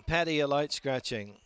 Paddy a late scratching.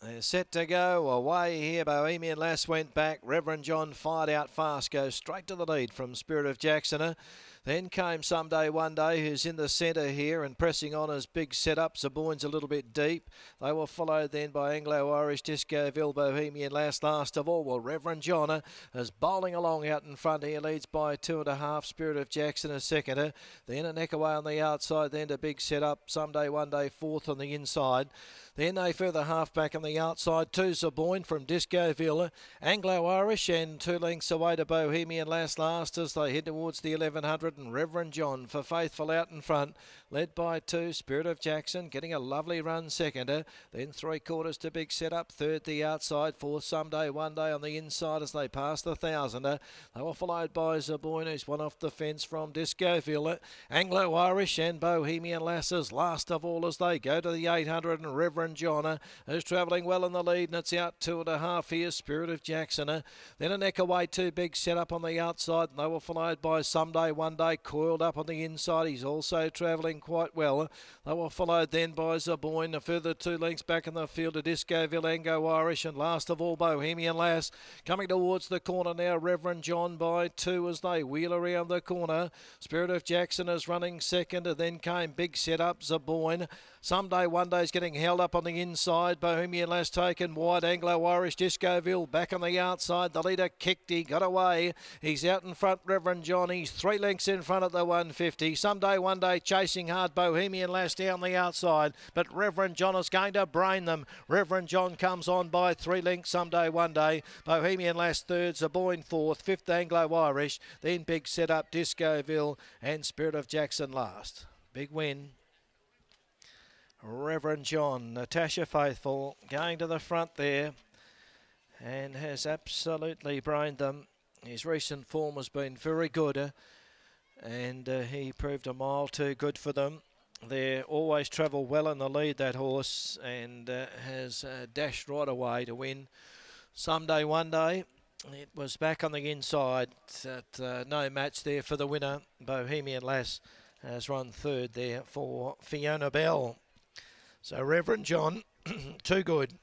They're set to go away here. Bohemian Lass went back. Reverend John fired out fast, goes straight to the lead from Spirit of Jackson. Then came Someday One Day, who's in the centre here and pressing on as big setup. Zaboyne's a little bit deep. They were followed then by Anglo-Irish, Discoville, Bohemian Lass. Last of all, well, Reverend John is bowling along out in front here. Leads by 2.5. Spirit of Jackson a second. Then a neck away on the outside. Then to big setup. Someday One Day fourth on the inside. Then a further half back on the outside. 2 Zaboyne from Discoville. Anglo-Irish and 2 lengths away to Bohemian Lass last as they head towards the 1100. And Reverend John for Faithful out in front, led by 2 Spirit of Jackson, getting a lovely run second. Then 3/4 to big setup, third the outside, 4th Someday One Day on the inside as they pass the 1000. They were followed by Zaboyne, who's one off the fence from Discoville. Anglo-Irish and Bohemian Lasses last of all as they go to the 800. And Reverend John is travelling well in the lead, and it's out 2.5 here. Spirit of Jackson. Then a neck away, 2 big setup on the outside, and they were followed by Someday One Day coiled up on the inside. He's also travelling quite well. They were followed then by Zaboyne. A further 2 lengths back in the field to Discoville, Anglo-Irish, and last of all Bohemian Lass. Coming towards the corner now, Reverend John by 2 as they wheel around the corner. Spirit of Jackson is running second, and then came big setup, Zaboyne. Someday One Day's getting held up on the inside. Bohemian Lass taken wide. Anglo-Irish, Discoville back on the outside. The leader kicked, he got away. He's out in front, Reverend John. He's 3 lengths in front at the 150. Someday One Day chasing hard. Bohemian Lass down the outside, but Reverend John is going to brain them. Reverend John comes on by 3 lengths. Someday One Day. Bohemian Lass third. Zaboyne fourth. 5th Anglo-Irish. Then big setup, Discoville, and Spirit of Jackson last. Big win. Reverend John. Natasha Faithful going to the front there and has absolutely brained them. His recent form has been very good, and he proved a mile too good for them. They always travel well in the lead, that horse, and has dashed right away to win. Someday One Day, it was back on the inside at no match there for the winner. Bohemian Lass has run third there for Fiona Bell. So Reverend John, too good.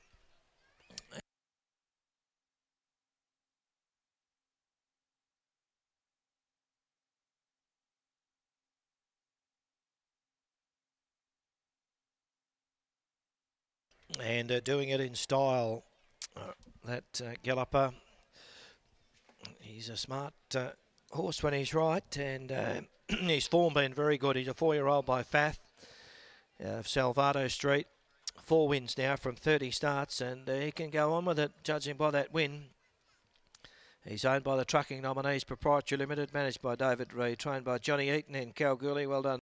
And doing it in style, that galloper. He's a smart horse when he's right, and his form been very good. He's a 4-year-old by Fath of Salvato Street. 4 wins now from 30 starts, and he can go on with it, judging by that win. He's owned by the Trucking Nominees Proprietary Limited, managed by David Reid, trained by Johnny Eaton in Kalgoorlie. Well done.